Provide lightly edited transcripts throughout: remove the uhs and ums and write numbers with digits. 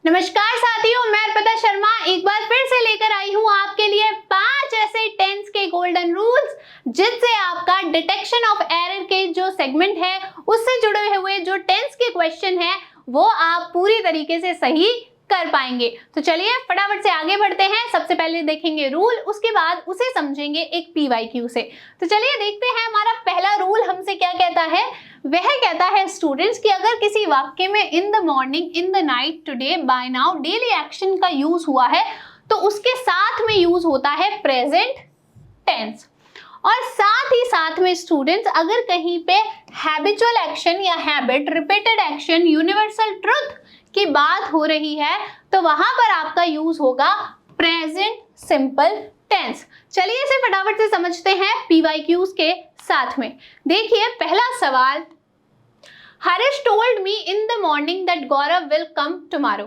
नमस्कार साथियों, मैं अर्पिता शर्मा एक बार फिर से लेकर आई हूँ आपके लिए 5 ऐसे टेंस के गोल्डन रूल्स जिससे आपका डिटेक्शन ऑफ एरर के जो सेगमेंट है उससे जुड़े हुए जो टेंस के क्वेश्चन है वो आप पूरी तरीके से सही कर पाएंगे। तो चलिए फटाफट से आगे बढ़ते हैं। सबसे पहले देखेंगे रूल, उसके बाद उसे समझेंगे एक पीवाईक्यू से। तो चलिए देखते हैं हमारा पहला रूल हमसे क्या कहता है। वह कहता है स्टूडेंट्स कि अगर किसी वाक्य में in the morning, in the night, today, by now, daily action का यूज हुआ है तो उसके साथ में यूज होता है प्रेजेंट टेंस। और साथ ही साथ में स्टूडेंट्स अगर कहीं पे हैबिचुअल एक्शन या habit, repeated action, universal truth की बात हो रही है तो वहां पर आपका यूज होगा प्रेजेंट सिंपल टेंस। चलिए इसे फटाफट से समझते हैं पीवाईक्यूज के साथ में। देखिए पहला सवाल, Harish told me in the morning that Gaurav will come tomorrow,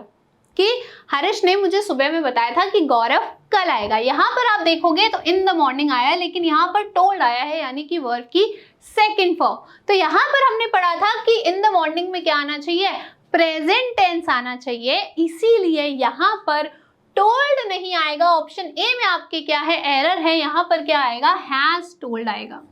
कि हरीश ने मुझे सुबह में बताया था कि गौरव कल आएगा। यहाँ पर आप देखोगे तो इन द मॉर्निंग आया है लेकिन यहाँ पर टोल्ड आया है यानी कि वर्ब की सेकंड फॉर्म। तो यहाँ पर हमने पढ़ा था कि इन द मॉर्निंग में क्या आना चाहिए, प्रेजेंट टेंस आना चाहिए, इसीलिए यहाँ पर टोल्ड नहीं आएगा। ऑप्शन ए में आपके क्या है, एरर है, यहाँ पर क्या आएगा, हैज टोल्ड आएगा।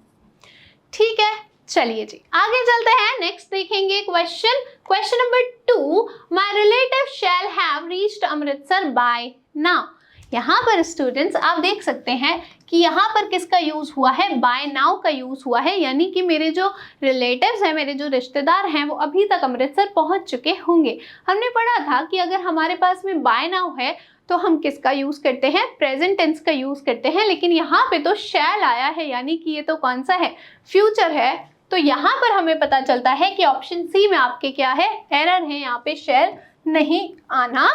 ठीक है, चलिए जी आगे चलते हैं। नेक्स्ट देखेंगे question number 2, my relative shall have reached Amritsar by now. यहाँ पर स्टूडेंट्स आप देख सकते हैं कि यहाँ पर किसका यूज हुआ है, बाय नाउ का यूज हुआ है, यानी कि मेरे जो रिलेटिव्स हैं, मेरे जो रिश्तेदार हैं वो अभी तक अमृतसर पहुंच चुके होंगे। हमने पढ़ा था कि अगर हमारे पास में बाय नाउ है तो हम किसका यूज करते हैं, प्रेजेंट टेंस का यूज करते हैं, लेकिन यहाँ पे तो शैल आया है यानी कि ये तो कौन सा है, फ्यूचर है। तो यहाँ पर हमें पता चलता है कि ऑप्शन सी में आपके क्या है, एरर है, यहाँ पे शैल नहीं आना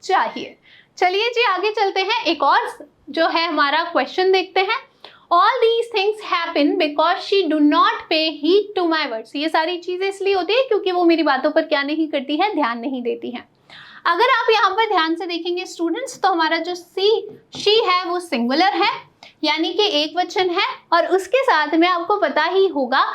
चाहिए। चलिए जी आगे चलते हैं, एक और जो है हमारा क्वेश्चन देखते हैं। All these things happen because she do not पे हीड टू माई वर्ड्स। ये सारी चीजें इसलिए होती है क्योंकि वो मेरी बातों पर क्या नहीं करती है, ध्यान नहीं देती है। अगर आप यहाँ पर ध्यान से देखेंगे स्टूडेंट्स तो हमारा जो शी है वो सिंगुलर है यानी कि एक वचन है, और उसके साथ में आपको पता ही होगा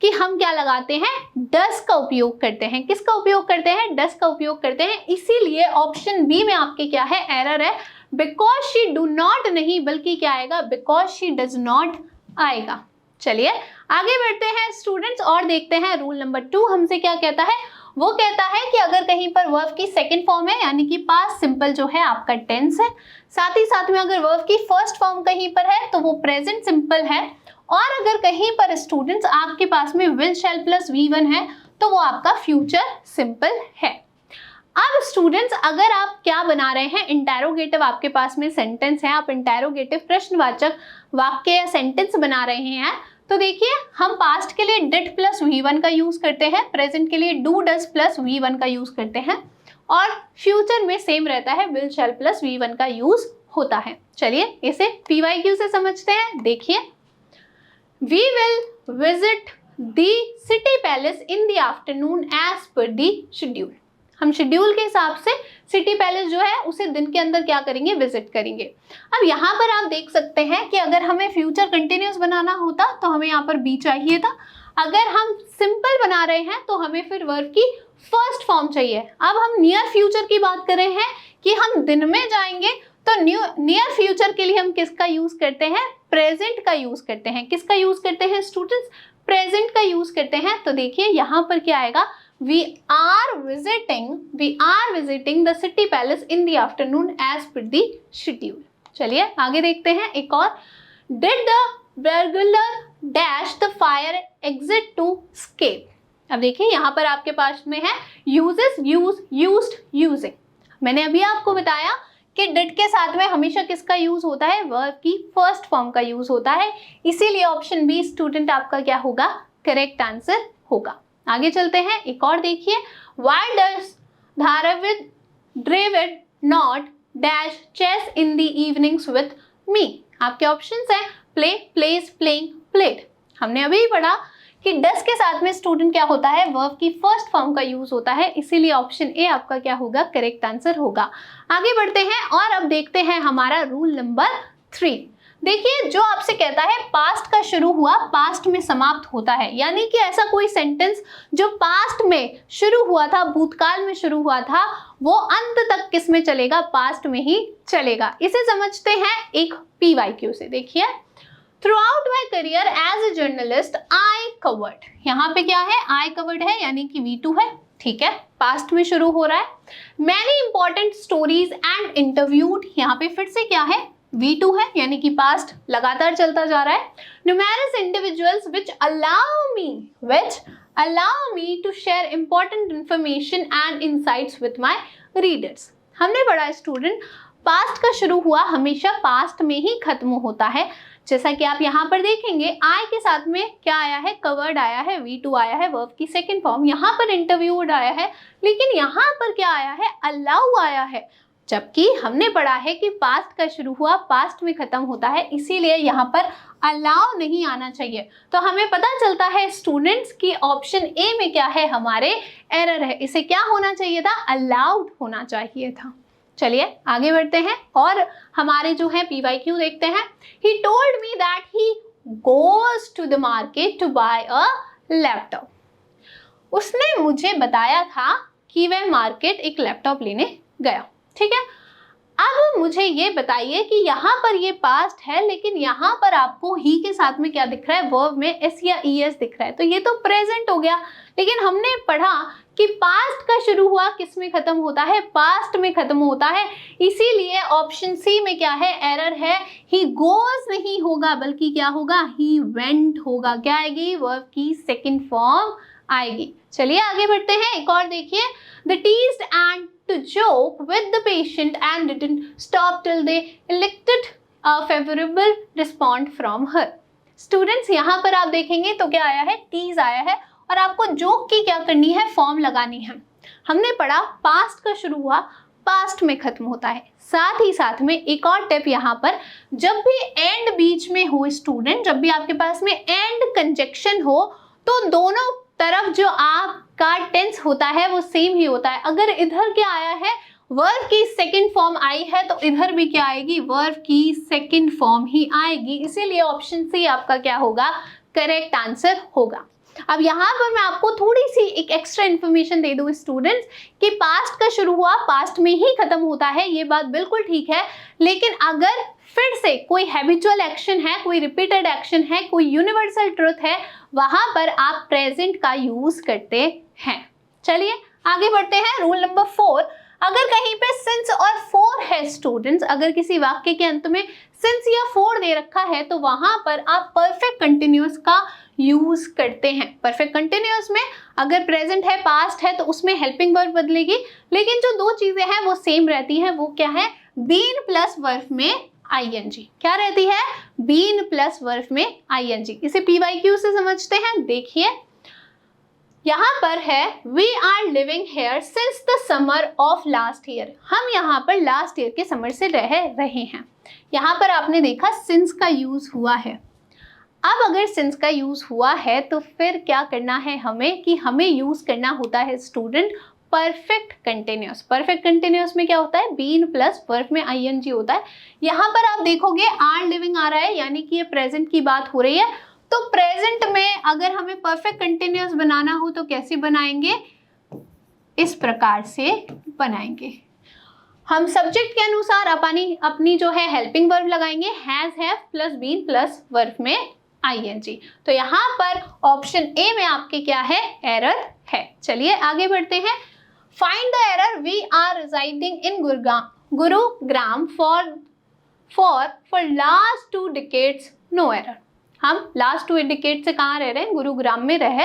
कि हम क्या लगाते हैं, डस का उपयोग करते हैं। किसका उपयोग करते हैं, डस का उपयोग करते हैं। इसीलिए ऑप्शन बी में आपके क्या है, एरर है। बिकॉज शी डू नॉट नहीं बल्कि क्या आएगा, बिकॉज शी डज नॉट आएगा। चलिए आगे बढ़ते हैं स्टूडेंट्स और देखते हैं रूल नंबर 2 हमसे क्या कहता है। वो कहता है कि अगर कहीं पर वर्ब की सेकंड फॉर्म है यानी कि पास्ट सिंपल जो है आपका टेंस है, साथ ही साथ में अगर वर्ब की फर्स्ट फॉर्म कहीं पर है तो वो प्रेजेंट सिंपल है, और अगर कहीं पर स्टूडेंट्स आपके पास में विल शैल प्लस V1 है तो वो आपका फ्यूचर सिंपल है। अब स्टूडेंट्स अगर आप क्या बना रहे हैं, इंटेरोगेटिव आपके पास में सेंटेंस है, आप इंटेरोगेटिव प्रश्नवाचक वाक्य या सेंटेंस बना रहे हैं, तो देखिए हम पास्ट के लिए डिड प्लस V1 का यूज करते हैं, प्रेजेंट के लिए डू डज प्लस V1 का यूज करते हैं, और फ्यूचर में सेम रहता है, विल शैल प्लस V1 का यूज होता है। चलिए इसे पीवाईक्यू से समझते हैं। देखिए, we will visit the city palace in the afternoon as per the schedule. हम शेड्यूल के हिसाब से सिटी पैलेस जो है उसे दिन के अंदर क्या करेंगे, विजिट करेंगे। अब यहाँ पर आप देख सकते हैं कि अगर हमें फ्यूचर कंटिन्यूस बनाना होता तो हमें यहाँ पर बी चाहिए था। अगर हम सिंपल बना रहे हैं तो हमें फिर वर्ब की फर्स्ट फॉर्म चाहिए। अब हम नियर फ्यूचर की बात कर रहे हैं कि हम दिन में जाएंगे, तो नियर फ्यूचर के लिए हम किसका यूज करते हैं, प्रेजेंट का यूज करते हैं। किसका यूज करते हैं स्टूडेंट्स, प्रेजेंट का यूज करते हैं। तो देखिए यहाँ पर क्या आएगा, we are visiting the city palace in the afternoon as per the schedule। चलिए आगे देखते हैं एक और, did the burglar dash the fire exit to escape। अब देखिए यहाँ पर आपके पास में है uses, use, used, using। मैंने अभी आपको बताया कि डिड के साथ में हमेशा किसका यूज होता है, वर्ब की फर्स्ट फॉर्म का यूज होता है, इसीलिए ऑप्शन बी स्टूडेंट आपका क्या होगा, करेक्ट आंसर होगा। आगे चलते हैं एक और देखिए, why does Dravid not dash chase in the evenings with me. आपके ऑप्शंस हैं प्ले, प्लेज, प्लेइंग, प्लेड। हमने अभी पढ़ा कि डस के साथ में स्टूडेंट क्या होता है, वर्ब की फर्स्ट फॉर्म का यूज होता है, इसीलिए ऑप्शन ए आपका क्या होगा, करेक्ट आंसर होगा। आगे बढ़ते हैं और अब देखते हैं हमारा रूल नंबर 3। देखिए जो आपसे कहता है पास्ट का शुरू हुआ पास्ट में समाप्त होता है, यानी कि ऐसा कोई सेंटेंस जो पास्ट में शुरू हुआ था, भूतकाल में शुरू हुआ था, वो अंत तक किस में चलेगा, पास्ट में ही चलेगा। इसे समझते हैं एक PYQ से। देखिए, throughout my career as a journalist I covered, यहाँ पे क्या है, आई कवर्ड है यानी कि V2 है, ठीक है, पास्ट में शुरू हो रहा है। Many important stories and interviewed, यहाँ पे फिर से क्या है, V2 है यानी कि पास्ट लगातार चलता जा रहा है। Numerous individuals which allow me to share important information and insights with my readers. हमने पढ़ा स्टूडेंट, पास्ट का शुरू हुआ हमेशा पास्ट में ही खत्म होता है। जैसा कि आप यहाँ पर देखेंगे, आई के साथ में क्या आया है, कवर्ड आया है, V2 आया है, वर्ब की सेकंड फॉर्म, यहाँ पर इंटरव्यूड आया है, लेकिन यहाँ पर क्या आया है, अलाउ आया है। जबकि हमने पढ़ा है कि पास्ट का शुरू हुआ पास्ट में खत्म होता है, इसीलिए यहाँ पर अलाउ नहीं आना चाहिए। तो हमें पता चलता है स्टूडेंट्स की ऑप्शन ए में क्या है, हमारे एरर है, इसे क्या होना चाहिए था, अलाउड होना चाहिए था। चलिए आगे बढ़ते हैं और हमारे जो है PYQ देखते हैं। He told me that he goes to the market to buy a laptop. उसने मुझे बताया था कि वह मार्केट एक लैपटॉप लेने गया, ठीक है। अब मुझे ये बताइए कि यहाँ पर ये पास्ट है, लेकिन यहाँ पर आपको ही के साथ में क्या दिख रहा है, वर्ब में S या ES दिख रहा है, तो ये तो प्रेजेंट हो गया। लेकिन हमने पढ़ा कि पास्ट का शुरू हुआ किस में खत्म होता है, पास्ट में खत्म होता है, इसीलिए ऑप्शन सी में क्या है, एरर है। ही गोज नहीं होगा बल्कि क्या होगा, ही वेंट होगा। क्या आएगी, वर्ब की सेकंड फॉर्म आएगी। चलिए आगे बढ़ते हैं, एक और देखिए। The teased and to joke with the patient and didn't stop till they elicted a favorable response from her. Students यहाँ पर आप देखेंगे तो क्या आया है, tease आया है, और आपको जोक की क्या करनी है, फॉर्म लगानी है। हमने पढ़ा पास्ट का शुरू हुआ पास्ट में खत्म होता है। साथ ही साथ में एक और टिप यहाँ पर, जब भी एंड बीच में हो स्टूडेंट, जब भी आपके पास में एंड कंजक्शन हो, तो दोनों तरफ जो आपका टेंस होता है वो सेम ही होता है। अगर इधर क्या आया है, वर्ब की सेकंड फॉर्म आई है, तो इधर भी क्या आएगी, वर्ब की सेकंड फॉर्म ही आएगी। इसीलिए ऑप्शन सी आपका क्या होगा, करेक्ट आंसर होगा। अब यहाँ पर मैं आपको थोड़ी सी एक एक्स्ट्रा इन्फॉर्मेशन दे दूँ स्टूडेंट्स, कि पास्ट का शुरू हुआ पास्ट में ही खत्म होता है, ये बात बिल्कुल ठीक है। लेकिन अगर फिर से कोई हैबिचुअल एक्शन है, कोई रिपीटेड एक्शन है, कोई यूनिवर्सल ट्रुथ है, वहां पर आप प्रेजेंट का यूज करते हैं। चलिए आगे बढ़ते हैं। रूल नंबर 4, अगर कहीं पे सिंस और फॉर है स्टूडेंट्स, अगर किसी वाक्य के अंत में सिंस या फॉर दे रखा है, तो वहां पर आप परफेक्ट कंटिन्यूअस का यूज करते हैं। परफेक्ट कंटिन्यूअस में अगर प्रेजेंट है, पास्ट है, तो उसमें हेल्पिंग वर्ब बदलेगी, लेकिन जो दो चीजें हैं वो सेम रहती हैं। वो क्या है, बीन प्लस वर्ब में ING। क्या रहती है, बीन प्लस वर्ब में ING। इसे PYQ से समझते हैं। देखिए यहाँ पर है, we are living here since the summer of last year. हम यहाँ पर लास्ट ईयर के समर से रह रहे हैं। यहाँ पर आपने देखा सिंस का यूज हुआ है। अब अगर सिंस का यूज हुआ है तो फिर क्या करना है हमें, कि हमें यूज करना होता है student perfect continuous. Perfect continuous में क्या होता है, बीन प्लस वर्ब में ING होता है। यहाँ पर आप देखोगे आर लिविंग आ रहा है, यानी कि ये प्रेजेंट की बात हो रही है। तो प्रेजेंट में अगर हमें परफेक्ट कंटिन्यूअस बनाना हो तो कैसे बनाएंगे, इस प्रकार से बनाएंगे। हम सब्जेक्ट के अनुसार अपनी जो है हेल्पिंग वर्ब लगाएंगे, has, have plus been plus verb में ING। तो यहाँ पर ऑप्शन ए में आपके क्या है, एरर है। चलिए आगे बढ़ते हैं। Find the error, we are residing in Gurugram for last 2 decades, no error. हम लास्ट 2 डिकेड से कहाँ रह रहे हैं, गुरुग्राम में रह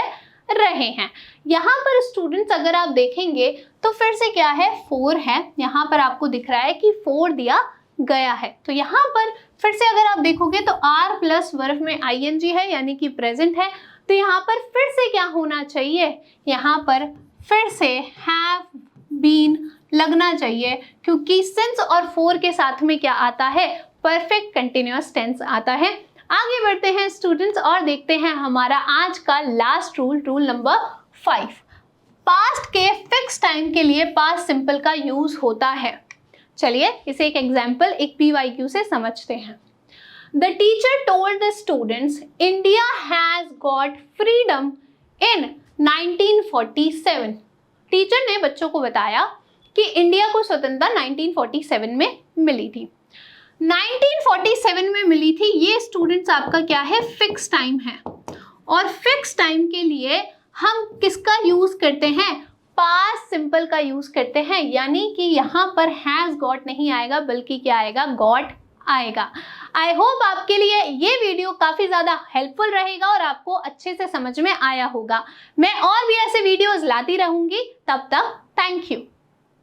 रहे हैं। यहाँ पर स्टूडेंट्स अगर आप देखेंगे तो फिर से क्या है, 4 है। यहाँ पर आपको दिख रहा है कि 4 दिया गया है। तो यहाँ पर फिर से अगर आप देखोगे तो आर प्लस वर्ब में ING है, यानी कि प्रेजेंट है। तो यहाँ पर फिर से क्या होना चाहिए, यहाँ पर फिर से हैव बीन लगना चाहिए, क्योंकि सिंस और फॉर के साथ में क्या आता है, परफेक्ट कंटिन्यूअस टेंस आता है। आगे बढ़ते हैं स्टूडेंट्स और देखते हैं हमारा आज का last rule, rule number 5। Past के फिक्स टाइम के लिए पास्ट सिंपल का यूज होता है। चलिए इसे एक एग्जाम्पल, एक PYQ से समझते हैं। The teacher told the students India has got freedom in 1947। Teacher ने बच्चों को बताया कि इंडिया को स्वतंत्रता 1947 में मिली थी। 1947 में मिली थी, ये स्टूडेंट्स आपका क्या है, फिक्स टाइम है। और फिक्स टाइम के लिए हम किसका यूज करते हैं, पास्ट सिंपल का यूज करते हैं, यानी कि यहाँ पर हैज गॉट नहीं आएगा बल्कि क्या आएगा, गॉट आएगा। आई होप आपके लिए ये वीडियो काफी ज्यादा हेल्पफुल रहेगा और आपको अच्छे से समझ में आया होगा। मैं और भी ऐसे वीडियोस लाती रहूंगी, तब तक थैंक यू।